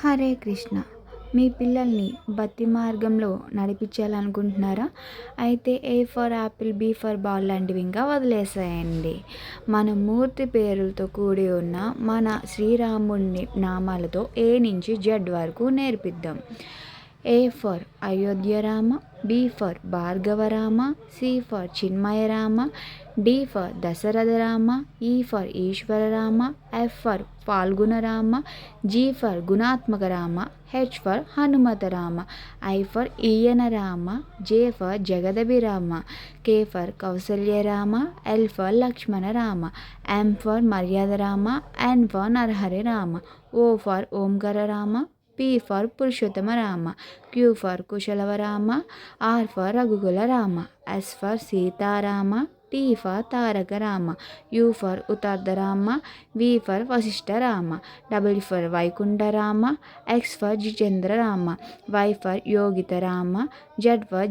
హరే కృష్ణ. మీ పిల్లల్ని భక్తి మార్గంలో నడిపించాలనుకుంటున్నారా? అయితే A for apple, B for ball లాంటివి ఇంకా వదిలేసేయండి. మన మూర్తి పేరులతో కూడి ఉన్న మన శ్రీరాముని నామాలతో ఏ నుంచి జెడ్ వరకు నేర్పిద్దాం. A for Ayodhya Rama, B for Bhargava Rama, C for Chinmaya Rama, D for Dasharatha Rama, E for Eeshwara Rama, F for Phalguna Rama, G for గుణాత్మక Rama, H for Hanumatha Rama, I for ఈయన Rama, J for Jagadabhirama, K for Kausalya Rama, L for Lakshmana Rama, M for మర్యాద Rama, N for Narahari Rama, O for Omkara Rama, P for Purushottama Rama, Q for Kushalava Rama, R for Raghukula Rama, S for Sitarama, T for Taraka Rama, U for ఉత్తర్ధ Rama, V for Vashishtha Rama, W for Vaikuntha Rama, X for Jitendra Rama, Y for Yogita Rama, Z for